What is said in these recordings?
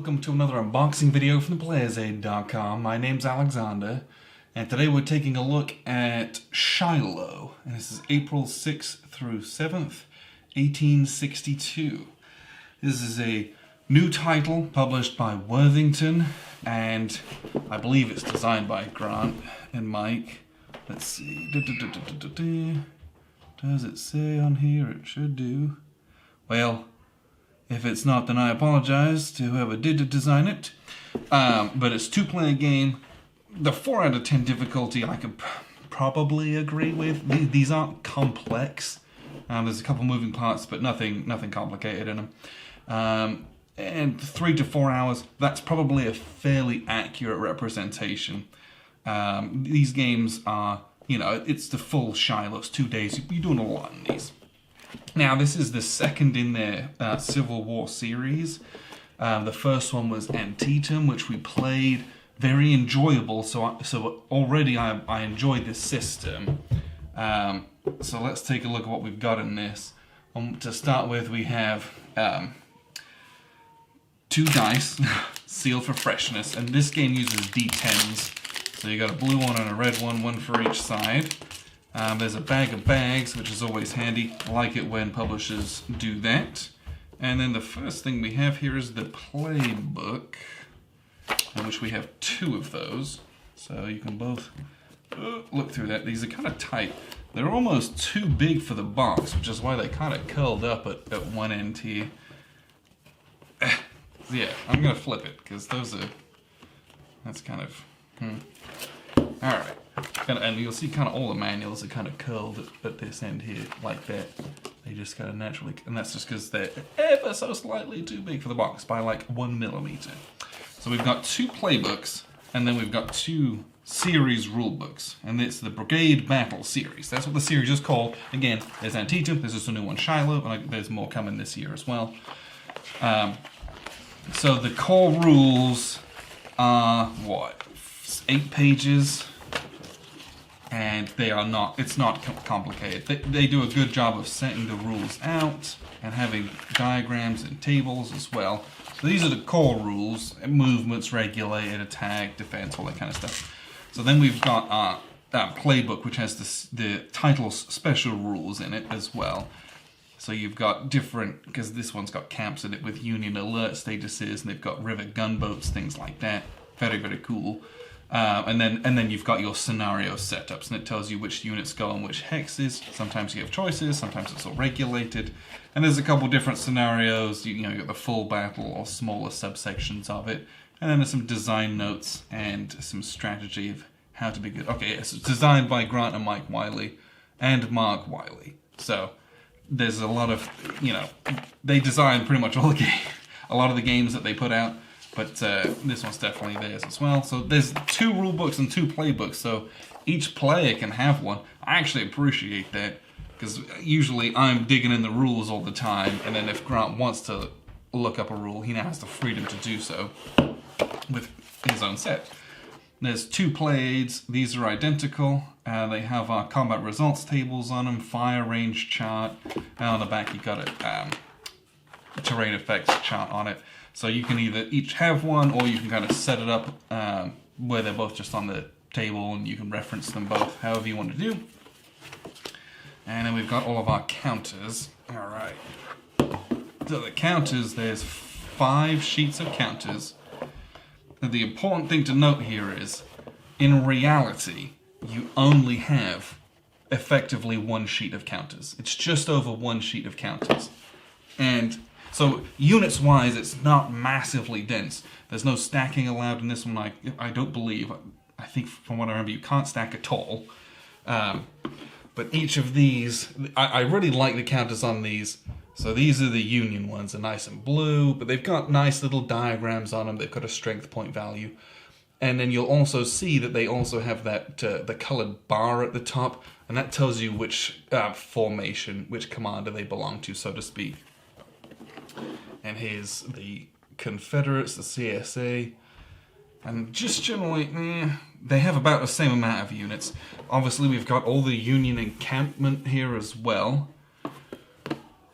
welcome to another unboxing video from theplayersaid.com. My name's Alexander, and today we're taking a look at Shiloh, and this is April 6th through 7th, 1862. This is a new title published by Worthington, and I believe it's designed by Grant and Mike. Let's see. Does it say on here? It should do. Well, if it's not, then I apologize to whoever did design it. But it's a two-player game. The 4 out of 10 difficulty I could probably agree with. These aren't complex. There's a couple moving parts, but nothing complicated in them. And 3 to 4 hours, that's probably a fairly accurate representation. These games are, it's the full Shiloh. It's 2 days. You're doing a lot in these. Now, this is the second in their Civil War series. The first one was Antietam, which we played. Very enjoyable, so already I enjoyed this system. So let's take a look at what we've got in this. To start with, we have 2 dice, sealed for freshness, and this game uses D10s. So you got a blue one and a red one for each side. There's a bag of bags, which is always handy. I like it when publishers do that. And then the first thing we have here is the playbook, in which we have 2 of those. So you can both look through that. These are kind of tight. They're almost too big for the box, which is why they kind of curled up at one end here. Yeah, I'm going to flip it, because that's kind of, Alright. And you'll see kind of all the manuals are kind of curled at this end here, like that. They just kind of naturally, and that's just because they're ever so slightly too big for the box, by like 1 millimeter. So we've got 2 playbooks, and then we've got 2 series rule books, and it's the Brigade Battle series. That's what the series is called. Again, there's Antietam, there's just a new one, Shiloh, and there's more coming this year as well. So the core rules are, 8 pages? And it's not complicated. They do a good job of setting the rules out and having diagrams and tables as well. So these are the core rules: movements, regulated, attack, defense, all that kind of stuff. So then we've got our playbook, which has the title's special rules in it as well. So you've got different, because this one's got camps in it with Union alert statuses, and they've got river gunboats, things like that. Very, very cool. And then you've got your scenario setups, and it tells you which units go on which hexes. Sometimes you have choices, sometimes it's all regulated. And there's a couple different scenarios. You got the full battle or smaller subsections of it. And then there's some design notes and some strategy of how to be good. Okay, yes, it's designed by Grant and Mike Wiley and Mark Wiley. So there's a lot of, they design pretty much all a lot of the games that they put out. But this one's definitely theirs as well. So there's 2 rule books and 2 playbooks, so each player can have one. I actually appreciate that, because usually I'm digging in the rules all the time, and then if Grant wants to look up a rule, he now has the freedom to do so with his own set. There's 2 play aids. These are identical. They have our combat results tables on them, fire range chart, and on the back you've got a terrain effects chart on it. So you can either each have one, or you can kind of set it up where they're both just on the table, and you can reference them both however you want to do. And then we've got all of our counters. Alright. So the counters, there's 5 sheets of counters. And the important thing to note here is, in reality, you only have effectively 1 sheet of counters. It's just over 1 sheet of counters. And so, units-wise, it's not massively dense. There's no stacking allowed in this one, I don't believe. I think, from what I remember, you can't stack at all. But each of these, I really like the counters on these. So these are the Union ones, they're nice and blue, but they've got nice little diagrams on them. They've got a strength point value. And then you'll also see that they also have that the colored bar at the top, and that tells you which formation, which commander they belong to, so to speak. And here's the Confederates, the CSA, and just generally, they have about the same amount of units. Obviously, we've got all the Union encampment here as well,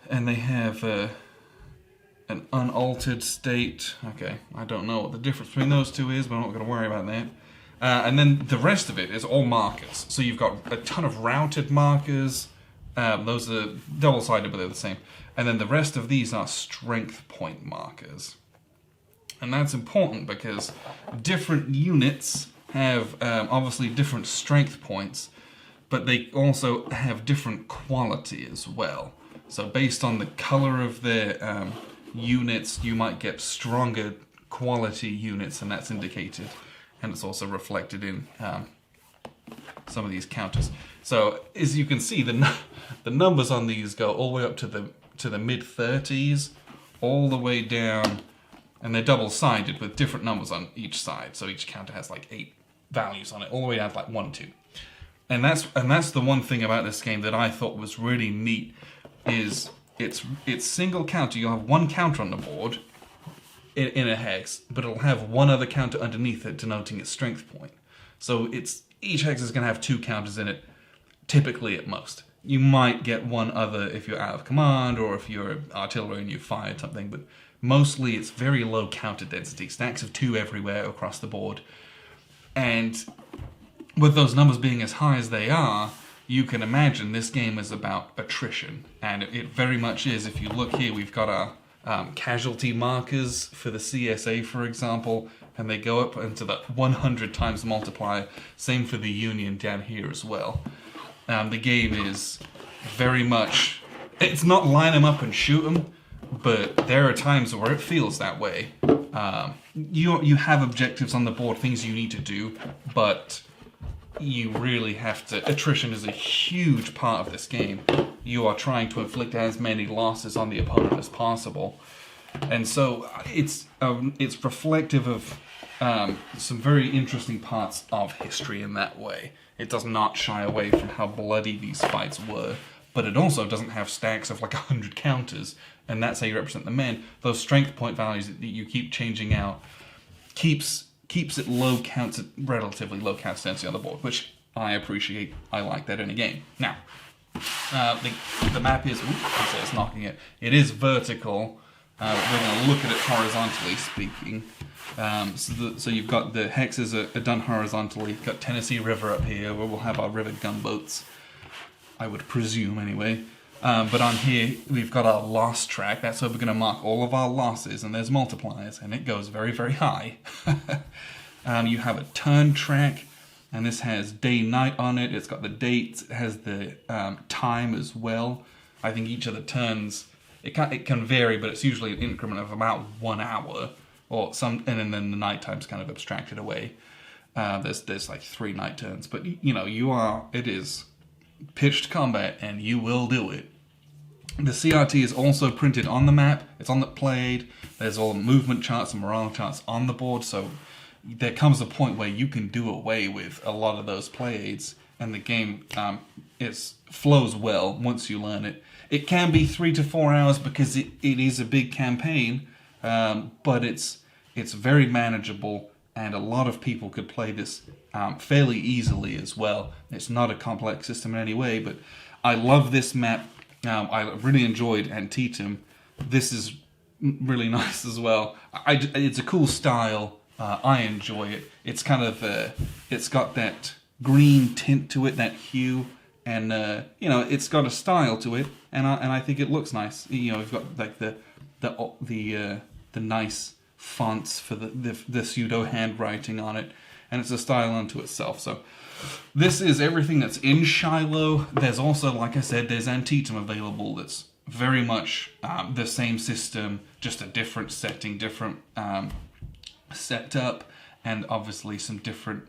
and they have an unaltered state. Okay, I don't know what the difference between those two is, but I'm not going to worry about that. And then the rest of it is all markers. So you've got a ton of routed markers. Those are double-sided, but they're the same. And then the rest of these are strength point markers. And that's important because different units have obviously different strength points, but they also have different quality as well. So based on the color of their units, you might get stronger quality units, and that's indicated. And it's also reflected in some of these counters. So as you can see, the numbers on these go all the way up to the mid-30s, all the way down, and they're double-sided with different numbers on each side. So each counter has like 8 values on it, all the way down to like 1, 2. And that's the one thing about this game that I thought was really neat, is it's single counter. You'll have one counter on the board in a hex, but it'll have one other counter underneath it denoting its strength point. So each hex is going to have 2 counters in it, typically at most. You might get one other if you're out of command, or if you're artillery and you fired something, but mostly it's very low counter density, stacks of 2 everywhere across the board. And with those numbers being as high as they are, you can imagine this game is about attrition, and it very much is. If you look here, we've got our casualty markers for the CSA, for example, and they go up into the 100 times multiplier. Same for the Union down here as well. The game is very much, it's not line them up and shoot them, but there are times where it feels that way. You have objectives on the board, things you need to do, but you really have to. Attrition is a huge part of this game. You are trying to inflict as many losses on the opponent as possible, and so it's reflective of some very interesting parts of history in that way. It does not shy away from how bloody these fights were, but it also doesn't have stacks of like 100 counters, and that's how you represent the men. Those strength point values that you keep changing out keeps it low counts, relatively low count density on the board, which I appreciate. I like that in a game. Now, the map is, it's knocking it. It is vertical. We're going to look at it horizontally speaking. So you've got the hexes are done horizontally. You've got Tennessee River up here, where we'll have our river gunboats, I would presume anyway. But on here, we've got our loss track. That's where we're going to mark all of our losses, and there's multipliers, and it goes very, very high. You have a turn track, and this has day-night on it. It's got the dates. It has the time as well. I think each of the turns, it can vary, but it's usually an increment of about 1 hour, or some, and then the night time's kind of abstracted away. There's like 3 night turns, but it is pitched combat, and you will do it. The CRT is also printed on the map. It's on the plate. There's all the movement charts and morale charts on the board, so there comes a point where you can do away with a lot of those play aids, and the game flows well once you learn it. It can be 3 to 4 hours because it is a big campaign, but it's very manageable, and a lot of people could play this fairly easily as well. It's not a complex system in any way, but I love this map. I really enjoyed Antietam. This is really nice as well. It's a cool style. I enjoy it. It's kind of it's got that green tint to it, that hue, and it's got a style to it, and I think it looks nice. We've got like the nice fonts for the pseudo handwriting on it, and it's a style unto itself. So this is everything that's in Shiloh. There's also, like I said, there's Antietam available. That's very much the same system, just a different setting, different setup, and obviously some different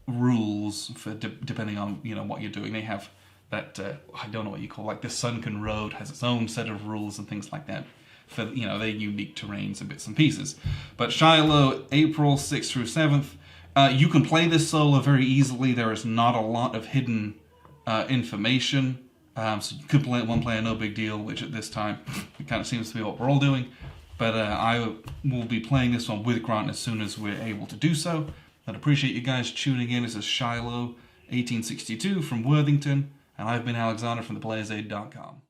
rules for depending on what you're doing. They have that I don't know what you call, like the Sunken Road has its own set of rules and things like that for their unique terrains and bits and pieces. But Shiloh, April 6th through 7th. You can play this solo very easily. There is not a lot of hidden information. So you could play it one player, no big deal, which at this time, it kind of seems to be what we're all doing. But I will be playing this one with Grant as soon as we're able to do so. I'd appreciate you guys tuning in. This is Shiloh 1862 from Worthington, and I've been Alexander from theplayersaid.com.